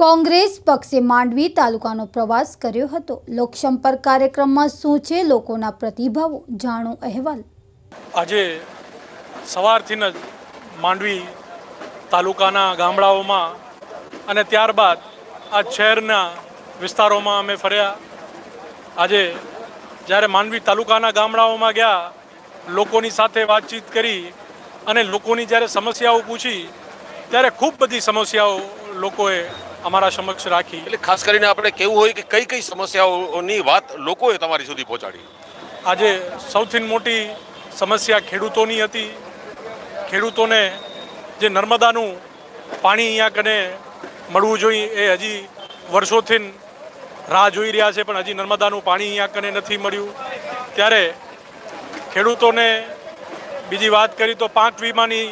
કોંગ્રેસ પક્ષે માંડવી તાલુકાનો પ્રવાસ કર્યો હતો। લોકસંપર્ક કાર્યક્રમમાં શું છે લોકોના પ્રતિભાવો, જાણો અહેવાલ। આજે સવારથી જ માંડવી તાલુકાના ગામડાઓમાં અને ત્યારબાદ આ શહેરના વિસ્તારોમાં અમે ફર્યા। આજે જ્યારે માંડવી તાલુકાના ગામડાઓમાં ગયા, લોકોની સાથે વાતચીત કરી અને લોકોની જ્યારે સમસ્યાઓ પૂછી ત્યારે ખૂબ બધી સમસ્યાઓ લોકોએ અમારા સમક્ષ રાખી। એટલે ખાસ કરીને આપણે કેવું હોય કે કઈ કઈ સમસ્યાઓની વાત લોકોએ તમારી સુધી પહોંચાડી? આજે સૌથી મોટી સમસ્યા ખેડૂતોની હતી। ખેડૂતોને જે નર્મદાનું પાણી અહીંયા કને મળવું જોઈએ એ હજી વર્ષોથી રાહ જોઈ રહ્યા છે, પણ હજી નર્મદાનું પાણી અહીંયા કને નથી મળ્યું। ત્યારે ખેડૂતોને બીજી વાત કરી તો પાક વીમાની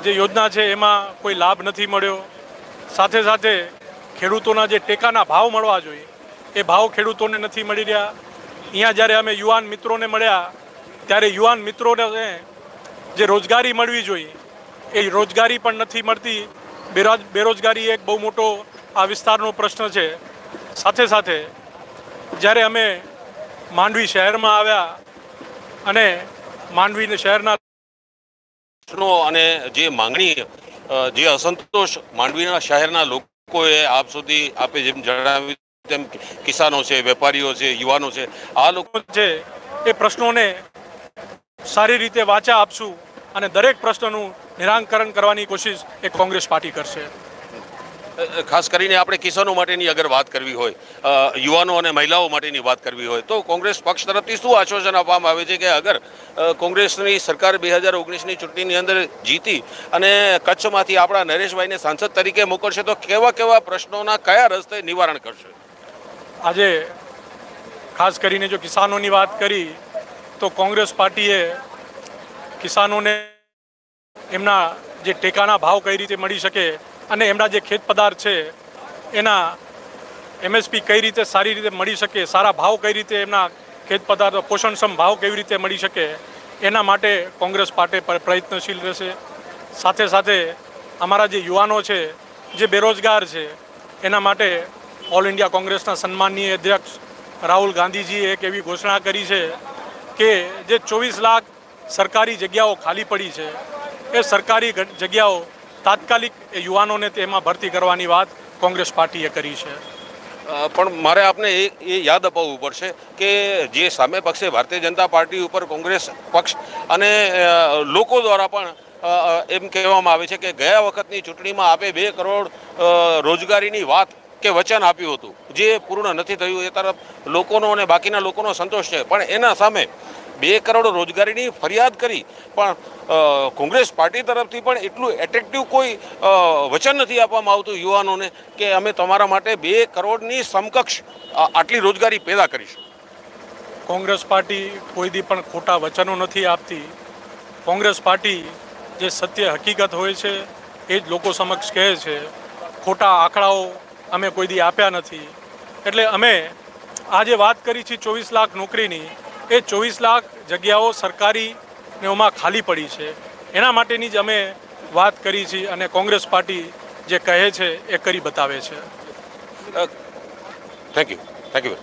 જે યોજના છે એમાં કોઈ લાભ નથી મળ્યો। સાથે સાથે ખેડૂતોના જે ટેકાના ભાવ મળવા જોઈએ એ ભાવ ખેડૂતોને નથી મળી રહ્યા। અહીંયા જ્યારે અમે યુવાન મિત્રોને મળ્યા ત્યારે યુવાન મિત્રોને જે રોજગારી મળવી જોઈએ એ રોજગારી પણ નથી મળતી। બેરોજગારી એક બહુ મોટો આ વિસ્તારનો પ્રશ્ન છે। સાથે સાથે જ્યારે અમે માંડવી શહેરમાં આવ્યા અને માંડવી શહેરના અને જે માંગણી, જે અસંતોષ માંડવીના શહેરના લોકોએ આપ સુધી આપે જેમ જણાવ્યું તેમ કિસાનો છે, વેપારીઓ છે, યુવાનો છે, આ લોકો છે એ પ્રશ્નોને સારી રીતે વાચા આપશું અને દરેક પ્રશ્નનું નિરાકરણ કરવાની કોશિશ એ કોંગ્રેસ પાર્ટી કરશે। ખાસ કરીને આપણે કિસાનો માટેની અગર વાત કરવી હોય, યુવાનો અને મહિલાઓ માટેની વાત કરવી હોય તો કોંગ્રેસ પક્ષ તરફથી શું આશ્વાસન આપવામાં આવે છે કે અગર કોંગ્રેસની સરકાર 2019ની ચૂંટણીની અંદર જીતી અને કચ્છમાંથી આપણા નરેશભાઈને સાંસદ તરીકે મોકલશે તો કેવા કેવા પ્રશ્નોના કયા રસ્તે નિવારણ કરશે? આજે ખાસ કરીને જો કિસાનોની વાત કરી તો કોંગ્રેસ પાર્ટીએ કિસાનોને એમના જે ટેકાના ભાવ કઈ રીતે મળી શકે અને એમના જે ખેત પદાર્થ છે એના MSP કઈ રીતે સારી રીતે મળી શકે, સારા ભાવ કઈ રીતે એમના ખેત પદાર્થ પોષણક્ષમ ભાવ કેવી રીતે મળી શકે એના માટે કોંગ્રેસ પાર્ટી પ્રયત્નશીલ રહેશે। સાથે સાથે અમારા જે યુવાનો છે, જે બેરોજગાર છે, એના માટે ઓલ ઇન્ડિયા કોંગ્રેસના સન્માનીય અધ્યક્ષ રાહુલ ગાંધીજીએ એક એવી ઘોષણા કરી છે કે જે 24 લાખ સરકારી જગ્યાઓ ખાલી પડી છે એ સરકારી જગ્યાઓ તાત્કાલિક એ યુવાનોને તેમાં ભરતી કરવાની વાત કોંગ્રેસ પાર્ટીએ કરી છે। પણ મારે આપને એ યાદ અપાવવું પડશે કે જે સામે પક્ષે ભારતીય જનતા પાર્ટી ઉપર કોંગ્રેસ પક્ષ અને લોકો દ્વારા પણ એમ કહેવામાં આવે છે કે ગયા વખતની ચૂંટણીમાં આપે 2 કરોડ રોજગારીની વાત કે વચન આપ્યું હતું, જે પૂર્ણ નથી થયું। એ તરફ લોકોનો અને બાકીના લોકોનો સંતોષ છે, પણ એના સામે 2 કરોડ રોજગારીની ફરિયાદ કરી પણ કોંગ્રેસ પાર્ટી તરફથી પણ એટલું એટ્રેક્ટિવ કોઈ વચન નથી આપવામાં આવતું યુવાનોને કે અમે તમારા માટે 2 કરોડની સમકક્ષ આટલી રોજગારી પેદા કરીશું। કોંગ્રેસ પાર્ટી કોઈ દી પણ ખોટા વચનો નથી આપતી। કોંગ્રેસ પાર્ટી જે સત્ય હકીકત હોય છે એ જ લોકો સમક્ષ કહે છે। ખોટા આંકડાઓ અમે કોઈ દી આપ્યા નથી। એટલે અમે આજે વાત કરી છે 24 લાખ નોકરીની, એ 24 લાખ જગ્યાઓ સરકારી નેઓમાં ખાલી પડી છે એના માટેની જ અમે વાત કરી છે અને કોંગ્રેસ પાર્ટી જે કહે છે એ કરી બતાવે છે। Thank you.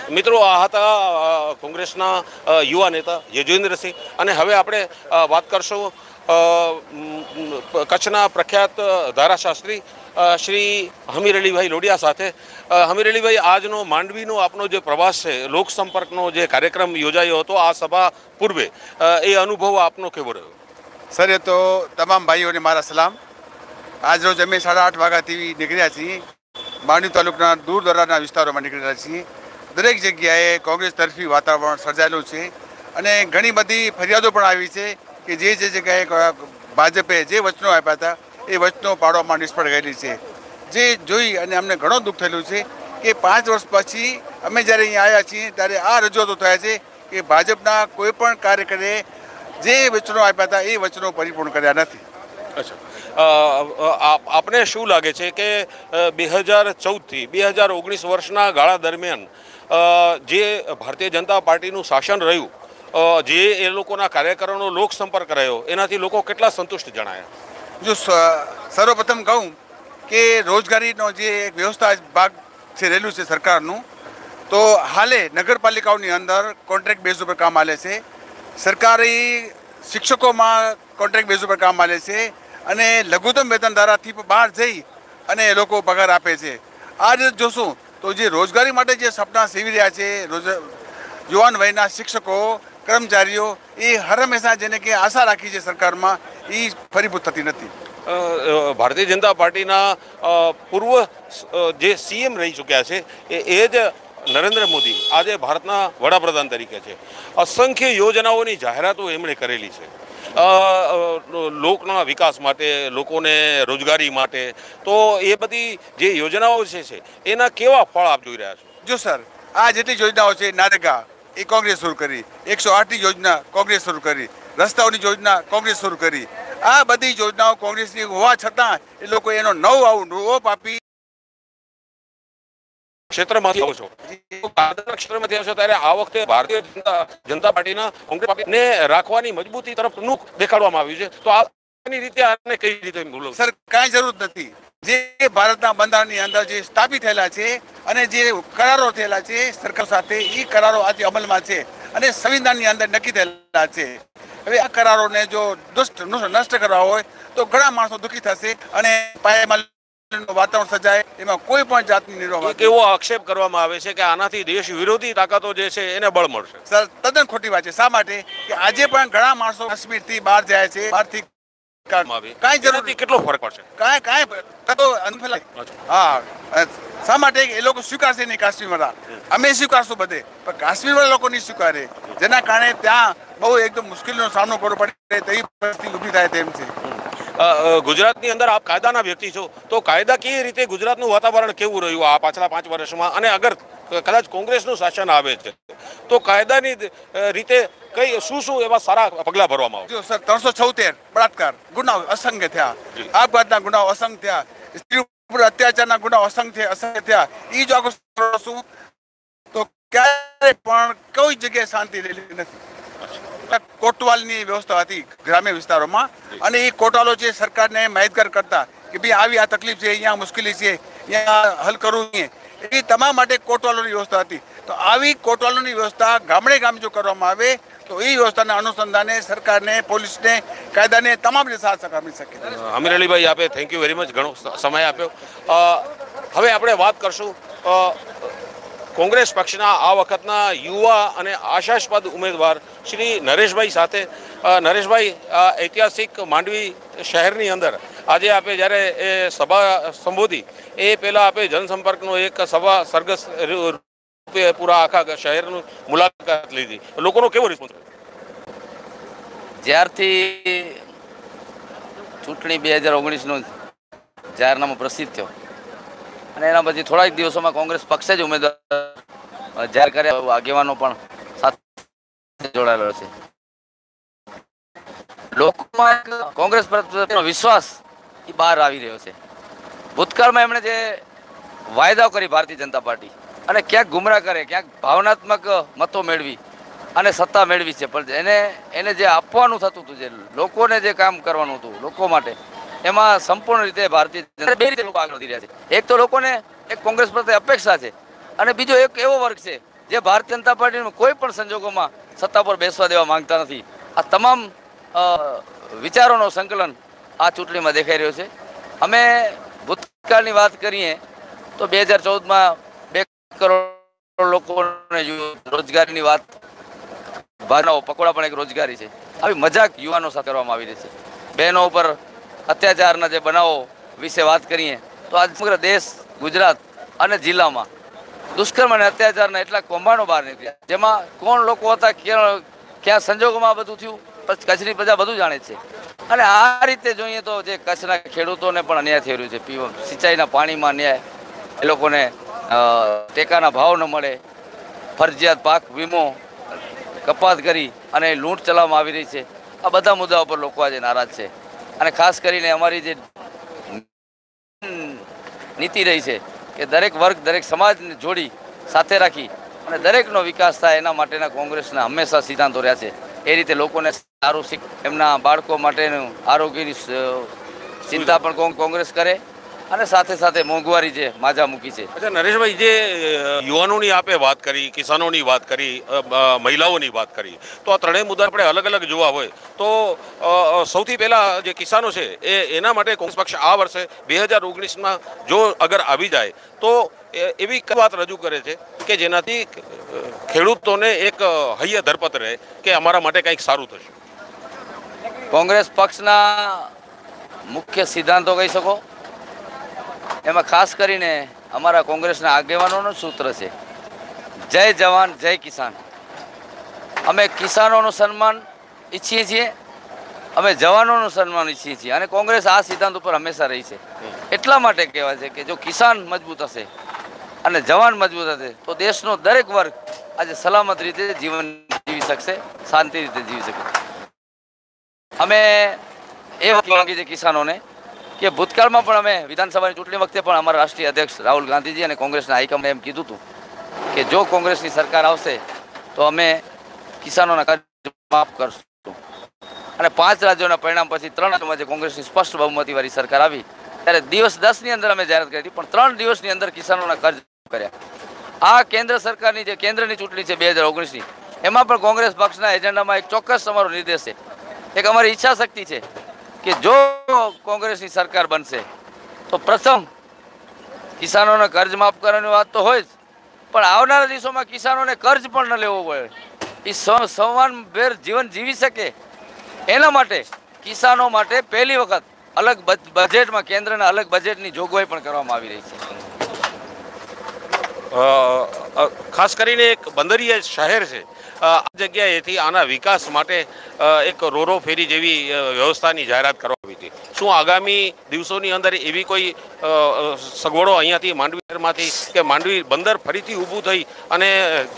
મિત્રો, આ હતા કોંગ્રેસના યુવા નેતા યજુવેન્દ્રસિંહ। અને હવે આપણે વાત કરશું કચ્છના પ્રખ્યાત ધારાશાસ્ત્રી શ્રી હમીર અલીભાઈ લોડિયા સાથે। હમીર અલીભાઈ, આજનો માંડવીનો આપનો જે પ્રવાસ છે, લોકસંપર્કનો જે કાર્યક્રમ યોજાયો હતો આ સભા પૂર્વે, એ અનુભવ આપનો કેવો રહ્યો? સર, એ તો તમામ ભાઈઓને મારા સલામ। આજરોજ અમે 8:30 વાગ્યાથી નીકળ્યા છીએ। માંડવી તાલુકાના દૂર દરાજના વિસ્તારોમાં નીકળ્યા છીએ। દરેક જગ્યાએ કોંગ્રેસ તરફી વાતાવરણ સર્જાયેલું છે અને ઘણી બધી ફરિયાદો પણ આવી છે કે જે જગ્યાએ ભાજપે જે વચનો આપ્યા હતા એ વચનો પાડવામાં નિષ્ફળ ગયેલી છે। જે જોઈ અને અમને ઘણો દુઃખ થયેલું છે કે 5 વર્ષ પછી અમે જ્યારે અહીંયા આવ્યા છીએ ત્યારે આ રજૂઆતો થયા છે કે ભાજપના કોઈ પણ કાર્યકરે જે વચનો આપ્યા હતા એ વચનો પરિપૂર્ણ કર્યા નથી। અચ્છા, આપને શું લાગે છે કે 2014થી 2019 વર્ષના ગાળા દરમિયાન જે ભારતીય જનતા પાર્ટીનું શાસન રહ્યું, જે એ લોકોના કાર્યકરોનો લોકસંપર્ક રહ્યો, એનાથી લોકો કેટલા સંતુષ્ટ જણાયા? જો સર્વપ્રથમ કહું કે રોજગારીનો જે એક વ્યવસ્થા ભાગ છે રહેલું છે સરકારનું, તો હાલે નગરપાલિકાઓની અંદર કોન્ટ્રાક્ટ બેઝ ઉપર કામ ચાલે છે. સરકારી શિક્ષકોમાં કોન્ટ્રાક્ટ બેઝ ઉપર કામ ચાલે છે અને લઘુત્તમ વેતન ધારાથી બહાર જઈ અને એ લોકો પગાર આપે છે. આ રીતે જોશું તો જે રોજગારી માટે જે સપના સેવી રહ્યા છે યુવાન વયના શિક્ષકો કર્મચારીઓ, એ હર હંમેશા જેને કે આશા રાખી છે સરકારમાં, એ ફરીભૂત થતી નથી. ભારતીય જનતા પાર્ટીના પૂર્વ જે સીએમ રહી ચૂક્યા છે એ જ નરેન્દ્ર મોદી આજે ભારતના વડાપ્રધાન તરીકે છે. અસંખ્ય યોજનાઓની જાહેરાતો એમણે કરેલી છે લોકના વિકાસ માટે, લોકોને રોજગારી માટે. તો એ બધી જે યોજનાઓ છે એના કેવા ફળ આપ જોઈ રહ્યા છો? જો સર, આ જેટલી યોજનાઓ છે, નારેગા એ કોંગ્રેસ શરૂ કરી, 108ની યોજના કોંગ્રેસ શરૂ કરી, રસ્તાઓની યોજના કોંગ્રેસ શરૂ કરી. આ બધી યોજનાઓ કોંગ્રેસની હોવા છતાં એ લોકો એનો નવો આપી ક્ષેત્રમાંથી આવો છો, ક્ષેત્રમાંથી આવશો ત્યારે આ વખતે ભારતીય જનતા પાર્ટીના કોંગ્રેસ પાર્ટીને રાખવાની મજબૂતી તરફનું દેખાડવામાં આવ્યું છે. તો આની રીતે આને કઈ રીતે બોલો? સર, કાંઈ જરૂર નથી. જે ભારતના બંધારણની અંદર જે સ્થાપિત થયેલા છે અને જે કરારો થયેલા છે સરકાર સાથે, એ કરારો આજે અમલમાં છે અને સંવિધાનની અંદર નક્કી થયેલા છે. હવે આ કરારોને જો નષ્ટ કરવા હોય તો ઘણા માણસો દુઃખી થશે અને પાયામાં વાતાવરણ સર્જાય, એમાં કોઈ પણ જાતની નિર્વાહ. એવો આક્ષેપ કરવામાં આવે છે કે આનાથી દેશ વિરોધી તાકાતો જે છે એને બળ મળશે. સર, તદ્દન ખોટી વાત છે. શા માટે? કે આજે પણ ઘણા માણસો કાશ્મીરથી બહાર જાય છે, બહારથી કાંઈ જરૂર નથી. કેટલો ફરક પડશે? હા, શા માટે? એ લોકો સ્વીકારશે નહીં કાશ્મીરવાળા, અમે સ્વીકારશું બધે, પણ કાશ્મીરવાળા લોકો નહીં સ્વીકારે, જેના કારણે ત્યાં બહુ એકદમ મુશ્કેલીનો સામનો કરવો પડે તેવી પરિસ્થિતિ ઊભી થાય તેમ છે. ગુજરાતની અંદર આપ કાયદાના વ્યક્તિ છો, તો કાયદાકીય રીતે ગુજરાતનું વાતાવરણ કેવું રહ્યું આ પાછલા 5 વર્ષમાં? અને અગર કદાચ કોંગ્રેસનું શાસન આવે છે તો કાયદાની રીતે કઈ શું એવા સારા પગલાં ભરવામાં આવે? જો સર, 376 બળાત્કાર ગુનાઓ અસંખ્ય થયા, આપઘાતના ગુનાઓ અસંખ્ય થયા, સ્ત્રી ઉપર અત્યાચારના ગુનાઓ અસંખ્ય થયા. એ જો આગળ શું તો ક્યારે પણ કોઈ જગ્યાએ શાંતિ રહેલી નથી. કોટવાલની વ્યવસ્થા હતી ગ્રામ્ય વિસ્તારોમાં, અને એ કોટવાલો છે સરકારને માહિતગાર કરતા કે ભાઈ આવી આ તકલીફ છે, અહીંયા મુશ્કેલી છે, અહીંયા હલ કરવું છે. એ તમામ માટે કોટવાલોની વ્યવસ્થા હતી. તો આવી કોટવાલોની વ્યવસ્થા ગામડે ગામ જો કરવામાં આવે તો એ વ્યવસ્થાના અનુસંધાને સરકારને, પોલીસને, કાયદાને તમામને સાથ સહકાર મળી શકે. અમીર અલીભાઈ, આપે થેન્ક યુ વેરી મચ, ઘણો સમય આપ્યો. હવે આપણે વાત કરશું કોંગ્રેસ પક્ષના આ વખતના યુવા અને આશાસ્પદ ઉમેદવાર શ્રી નરેશભાઈ સાથે. નરેશભાઈ, ઐતિહાસિક માંડવી શહેરની અંદર આજે આપે જ્યારે એ સભા સંબોધી એ પહેલાં આપે જનસંપર્કનો એક સભા સરઘસ રૂપે પૂરા આખા શહેરનું મુલાકાત લીધી. લોકોનો કેવો રિસ્પોન્સ? જ્યારથી ચૂંટણી 2019નો જાહેરનામું પ્રસિદ્ધ થયો અને એના પછી થોડાક દિવસોમાં કોંગ્રેસ પક્ષે જ ઉમેદવાર જાહેર કર્યા, આગેવાનો પણ સાથે જોડાયેલો છે. લોકોમાં કોંગ્રેસ પ્રત્યેનો વિશ્વાસ એ બહાર આવી રહ્યો છે. ભૂતકાળમાં એમણે જે વાયદાઓ કરી ભારતીય જનતા પાર્ટી અને ક્યાંક ગુમરાહ કરે, ક્યાંક ભાવનાત્મક મતો મેળવી અને સત્તા મેળવી છે, પણ એને જે આપવાનું થતું હતું, જે લોકોને જે કામ કરવાનું હતું લોકો માટે, એમાં સંપૂર્ણ રીતે ભારતીય જનતા બે રીતે લોકો આગળ વધી રહ્યા છે. એક તો લોકોને એક કોંગ્રેસ પ્રત્યે અપેક્ષા છે અને બીજો એક એવો વર્ગ છે જે ભારતીય જનતા પાર્ટીને કોઈ પણ સંજોગોમાં સત્તા પર બેસવા દેવા માંગતા નથી. આ તમામ વિચારોનો સંકલન આ ચૂંટણીમાં દેખાઈ રહ્યો છે. અમે ભૂતકાળની વાત કરીએ તો 2014માં 2 કરોડ લોકોને રોજગારીની વાત, ભાવનાઓ પકોડા પણ એક રોજગારી છે. આવી મજાક યુવાનો સાથે કરવામાં આવી રહી છે. બહેનો ઉપર અત્યાચારના જે બનાવો વિશે વાત કરીએ તો આજ સમગ્ર દેશ, ગુજરાત અને જિલ્લામાં દુષ્કર્મ અને અત્યાચારના એટલા કૌભાંડો બહાર નીકળ્યા, જેમાં કોણ લોકો હતા, ક્યાં સંજોગોમાં બધું થયું, કચ્છની પ્રજા બધું જાણે છે. અને આ રીતે જોઈએ તો જે કચ્છના ખેડૂતોને પણ અન્યાય થઈ રહ્યું છે. સિંચાઈના પાણીમાં અન્યાય, એ લોકોને ટેકાના ભાવ ન મળે, ફરજિયાત પાક વીમો કપાત કરી અને લૂંટ ચલાવવામાં આવી રહી છે. આ બધા મુદ્દાઓ પર લોકો આજે નારાજ છે. અને ખાસ કરીને અમારી જે નીતિ રહી છે કે દરેક વર્ગ, દરેક સમાજને જોડી સાથે રાખી અને દરેકનો વિકાસ થાય, એના માટેના કોંગ્રેસના હંમેશા સિદ્ધાંતો રહ્યા છે. એ રીતે લોકોને સારું એમના બાળકો માટેનું આરોગ્યની ચિંતા પણ કોંગ્રેસ કરે અને સાથે સાથે મોંઘવારી જે માજા મૂકી છે. અચ્છા નરેશભાઈ, જે યુવાનોની આપે વાત કરી, કિસાનોની વાત કરી, મહિલાઓની વાત કરી, તો આ ત્રણેય મુદ્દા આપણે અલગ અલગ જોવા હોય તો સૌથી પહેલાં જે કિસાનો છે એના માટે કોંગ્રેસ પક્ષ આ વર્ષે 2019માં જો અગર આવી જાય તો એવી કઈ વાત રજૂ કરે છે કે જેનાથી ખેડૂતોને એક હૈયે ધરપત રહે કે અમારા માટે કંઈક સારું થશે? કોંગ્રેસ પક્ષના મુખ્ય સિદ્ધાંતો કહી શકો, એમાં ખાસ કરીને અમારા કોંગ્રેસના આગેવાનોનું સૂત્ર છે જય જવાન જય કિસાન. અમે કિસાનોનું સન્માન ઈચ્છીએ છીએ, અમે જવાનોનું સન્માન ઈચ્છીએ છીએ અને કોંગ્રેસ આ સિદ્ધાંત ઉપર હંમેશા રહી છે. એટલા માટે કહેવાય છે કે જો કિસાન મજબૂત હશે અને જવાન મજબૂત હશે તો દેશનો દરેક વર્ગ આજે સલામત રીતે જીવન જીવી શકશે, શાંતિ રીતે જીવી શકે. અમે એ વાત માંગી છે કિસાનોને કે ભૂતકાળમાં પણ અમે વિધાનસભાની ચૂંટણી વખતે પણ અમારા રાષ્ટ્રીય અધ્યક્ષ રાહુલ ગાંધીજી અને કોંગ્રેસના હાઈકમાન્ડે એમ કીધું હતું કે જો કોંગ્રેસની સરકાર આવશે તો અમે કિસાનોના કર્જ માફ કરશું. અને 5 રાજ્યોના પરિણામ પછી 3 રાજ્યોમાં જે કોંગ્રેસની સ્પષ્ટ બહુમતીવાળી સરકાર આવી ત્યારે દિવસ 10ની અંદર અમે જાહેરાત કરી હતી, પણ 3 દિવસની અંદર કિસાનોના કર્જ કર્યા. આ કેન્દ્ર સરકારની જે કેન્દ્રની ચૂંટણી છે 2019ની, એમાં પણ કોંગ્રેસ પક્ષના એજન્ડામાં એક ચોક્કસ અમારો નિર્દેશ છે, એક અમારી ઈચ્છા શક્તિ છે કે જો કોંગ્રેસની સરકાર બનશે તો પ્રથમ કિસાનોને કર્જ માફ કરવાની વાત તો હોય જ, પણ આવનારા દિવસોમાં કિસાનોને કર્જ પણ ન લેવો પડે, એ સમાનભેર જીવન જીવી શકે એના માટે કિસાનો માટે પહેલી વખત અલગ બજેટમાં કેન્દ્રના અલગ બજેટની જોગવાઈ પણ કરવામાં આવી રહી છે. ખાસ કરીને એક બંદરીય શહેર છે, આ જગ્યાએથી આના વિકાસ માટે એક રોરો ફેરી જેવી વ્યવસ્થાની જાહેરાત કરવામાં આવી હતી. શું આગામી દિવસોની અંદર એવી કોઈ સગવડો અહીંયાથી માંડવી શહેરમાંથી કે માંડવી બંદર ફરીથી ઊભું થઈ અને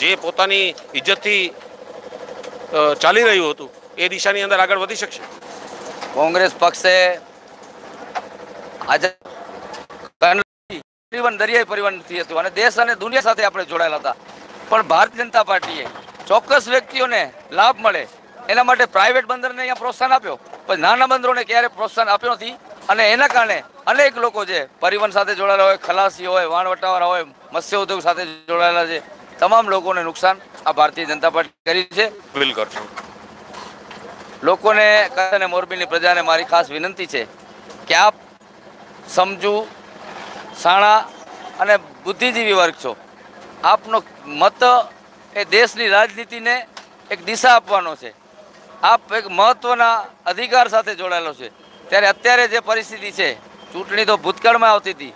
જે પોતાની ઇજ્જતથી ચાલી રહ્યું હતું એ દિશાની અંદર આગળ વધી શકશે? કોંગ્રેસ પક્ષે આજે દરિયાઈ પરિવહનથી હતું અને દેશ અને દુનિયા સાથે આપણે જોડાયેલા હતા, પણ ભારતીય જનતા પાર્ટીએ ચોક્કસ વ્યક્તિઓને લાભ મળે એના માટે પ્રાઇવેટ બંદરને અહીંયા પ્રોત્સાહન આપ્યો, પણ નાના બંદરોને ક્યારે પ્રોત્સાહન આપ્યો નથી. અને એના કારણે અનેક લોકો જે પરિવહન સાથે જોડાયેલા હોય, ખલાસી હોય, વાણવટાવાળા હોય, મત્સ્ય ઉદ્યોગ સાથે જોડાયેલા છે, તમામ લોકોને નુકસાન આ ભારતીય જનતા પાર્ટી કરી છે. બિલ કરશો લોકોને અને મોરબીની પ્રજાને મારી ખાસ વિનંતી છે કે આપ સમજુ, સાણા અને બુદ્ધિજીવી વર્ગ છો. આપનો મત એ દેશની રાજનીતિને એક દિશા આપવાનો છે. આપ એક મહત્ત્વના અધિકાર સાથે જોડાયેલો છે. ત્યારે અત્યારે જે પરિસ્થિતિ છે, ચૂંટણી તો ભૂતકાળમાં આવતી હતી,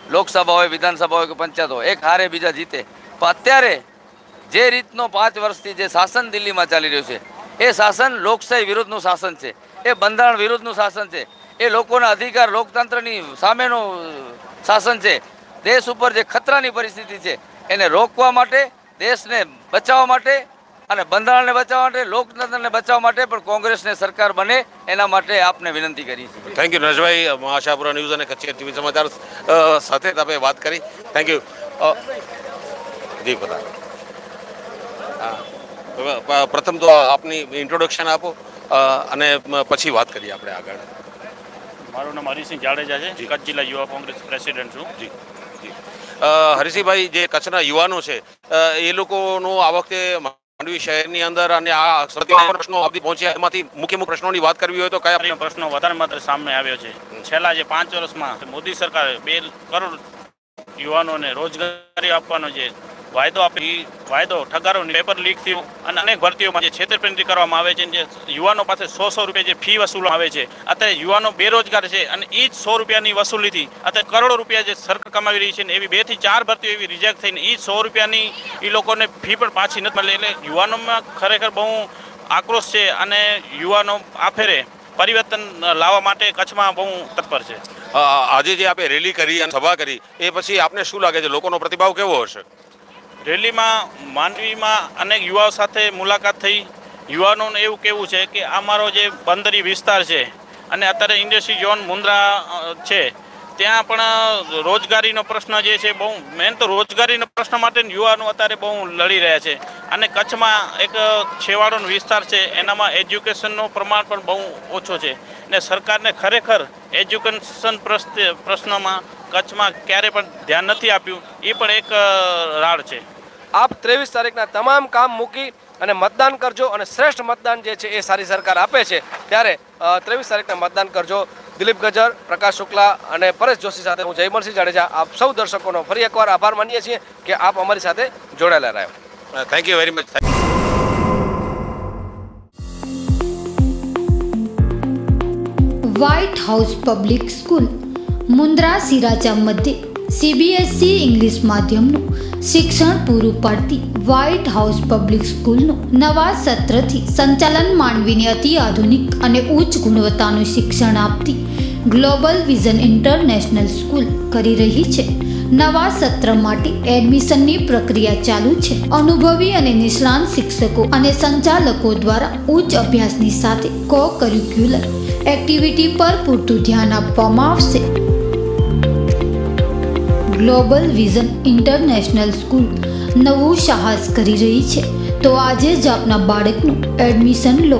લોકસભા હોય, વિધાનસભા હોય કે પંચાયત હોય, એક હારે બીજા જીતે, પણ અત્યારે જે રીતનો 5 વર્ષથી જે શાસન દિલ્હીમાં ચાલી રહ્યું છે એ શાસન લોકશાહી વિરુદ્ધનું શાસન છે, એ બંધારણ વિરુદ્ધનું શાસન છે, એ લોકોના અધિકાર લોકતંત્રની સામેનું શાસન છે. દેશ ઉપર જે ખતરાની પરિસ્થિતિ છે એને રોકવા માટે, દેશને બચાવવા માટે અને બંધારણને બચાવવા માટે, લોકતંત્રને બચાવવા માટે પણ કોંગ્રેસને સરકાર બને એના માટે આપને વિનંતી કરી છે. Thank you Nareshbhai. Ashapura news અને કચ્છી ટીવી સમાચાર સાથે તમે વાત કરી. Thank you. જી બતા પ્રથમ તો આપની ઇન્ટ્રોડક્શન આપો અને પછી વાત કરીએ આપણે આગળ. મારું નામ હરિસિંહ જાડેજા છે, કચ્છ જિલ્લા યુવા કોંગ્રેસ પ્રેસિડેન્ટ છું. જી જી હરિસિંહભાઈ, જે કચ્છના યુવાનો છે એ લોકોનું આ વખતે માંડવી શહેરની અંદર અને આ પ્રશ્નો સુધી પહોંચ્યા, એમાંથી મુખ્ય પ્રશ્નોની વાત કરવી હોય તો કયા પ્રશ્નો વધારે માત્ર સામે આવ્યો છે? છેલ્લા જે 5 વર્ષમાં મોદી સરકારે 2 કરોડ યુવાનોને રોજગારી આપવાનો જે વાયદો આપી, વાયદો ઠગારોની પેપર લીક થયું અને અનેક ભરતીઓમાં જે છેતરપિંડી કરવામાં આવે છે, જે યુવાનો પાસે 100 રૂપિયા જે ફી વસૂલવામાં આવે છે, અત્યારે યુવાનો બેરોજગાર છે અને એ જ 100 રૂપિયાની વસૂલીથી અત્યારે કરોડો રૂપિયા જે સરકાર કમાવી રહી છે ને એવી 2 થી 4 ભરતીઓ એવી રિજેક્ટ થઈને એ 100 રૂપિયાની એ લોકોને ફી પણ પાછી નથી મળે. એટલે યુવાનોમાં ખરેખર બહુ આક્રોશ છે અને યુવાનો આ ફેરે પરિવર્તન લાવવા માટે કચ્છમાં બહુ તત્પર છે. આજે જે આપણે રેલી કરી અને સભા કરી એ પછી આપને શું લાગે છે, લોકોનો પ્રતિભાવ કેવો હશે? રેલીમાં માંડવીમાં અનેક યુવાઓ સાથે મુલાકાત થઈ. યુવાનોને એવું કહેવું છે કે અમારો જે બંદરી વિસ્તાર છે અને અત્યારે ઇન્ડસ્ટ્રી ઝોન મુન્દ્રા છે, ત્યાં પણ રોજગારીનો પ્રશ્ન જે છે બહુ મેન તો રોજગારીનો પ્રશ્ન માટે યુવાનો અત્યારે બહુ લડી રહ્યા છે. અને કચ્છમાં એક છેવાડોનો વિસ્તાર છે, એનામાં એજ્યુકેશનનું પ્રમાણ પણ બહુ ઓછો છે ને સરકારને ખરેખર એજ્યુકેશન પ્રશ્નમાં કચ્છમાં ક્યારે પણ ધ્યાન નથી આપ્યું, એ પણ એક રાડ છે. આપ 23 તારીખના તમામ કામ મૂકી અને મતદાન કરજો અને શ્રેષ્ઠ મતદાન જે છે એ સારી સરકાર આપે છે. ત્યારે 23 તારીખના મતદાન કરજો. દિલીપ ગજર, પ્રકાશ શુક્લા અને પરેશ જોશી સાથે હું જયમલસિંહ જાડેજા આપ સૌ દર્શકોનો ફરી એકવાર આભાર માનીએ છીએ કે આપ અમારી સાથે જોડાયેલા રહ્યા. Thank you very much. White House Public School Mundra Siracha मध्य CBSE इंग्लिश माध्यम शिक्षण पूરું પાડતી વ્હાઇટ હાઉસ પબ્લિક સ્કૂલનું નવા સત્રથી સંચાલન માનવીને અતિ આધુનિક અને ઉચ્ચ ગુણવત્તાનું શિક્ષણ આપતી ગ્લોબલ વિઝન ઇન્ટરનેશનલ સ્કૂલ કરી રહી છે. નવા સત્ર માટે એડમિશનની પ્રક્રિયા ચાલુ છે. અનુભવી અને નિષ્ણાંત શિક્ષકો અને સંચાલકો દ્વારા ઉચ્ચ અભ્યાસની સાથે કો કરિક્યુલર એક્ટિવિટી પર પૂરતું ધ્યાન આપવામાં આવશે. ગ્લોબલ વિઝન ઇન્ટરનેશનલ સ્કૂલ નવું સાહસ કરી રહી છે, તો આજે જ આપના બાળકનું એડમિશન લો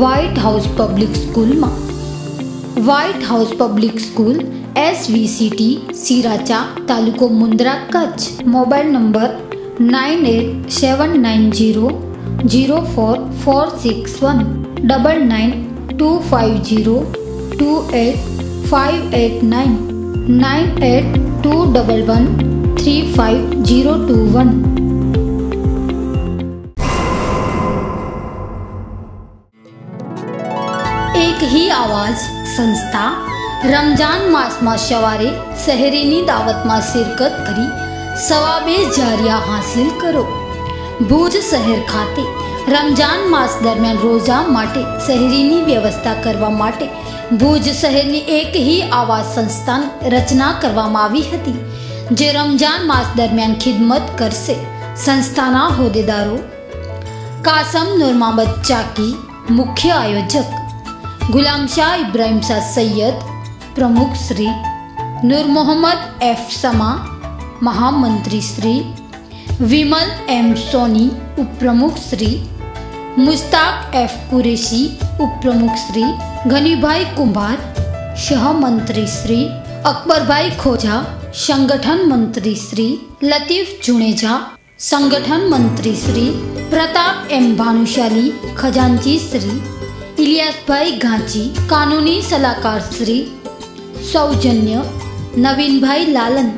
વ્હાઇટ હાઉસ પબ્લિક સ્કૂલમાં. White house public school SVCT સિરાચા, તાલુકો મુંદ્રા, કચ્છ. Mobile number 9879004461 9925028589 9821135021. એક હી આવાજ સંસ્થા રમજાન માસમાં સવારે શહેરીની દાવતમાં શિરકત કરી સવાબે જારિયા હાસિલ કરો. ભુજ શહેર ખાતે રમજાન માસ દરમિયાન રોજા માટે શહેરીની વ્યવસ્થા કરવા માટે ભુજ શહેરની એક હી આવાજ સંસ્થાની રચના કરવામાં આવી હતી, જે રમજાન માસ દરમિયાન ખિદમત કરશે. સંસ્થાના હોદ્દેદારો કાસમ નૂર મોહમ્મદ ચાકી મુખ્ય આયોજક, ગુલામ શાહ ઇબ્રાહિમ શાહ સૈયદ પ્રમુખ શ્રી, નૂર મોહમ્મદ F સમા મહામંત્રી શ્રી, વિમલ M સોની ઉપપ્રમુખ શ્રી, મુસ્તાક F કુરેશી ઉપપ્રમુખ શ્રી, ગનીભાઈ કુંભાર સહમંત્રી શ્રી, અકબરભાઈ ખોજા સંગઠન મંત્રી શ્રી, લતીફ જુણેજા સંગઠન મંત્રી શ્રી, પ્રતાપ M ભાનુશાલી ખજાનચી શ્રી, ઇલિયાસભાઈ ગાંચી કાનૂની સલાહકાર શ્રી, સૌજન્ય નવીનભાઈ લાલન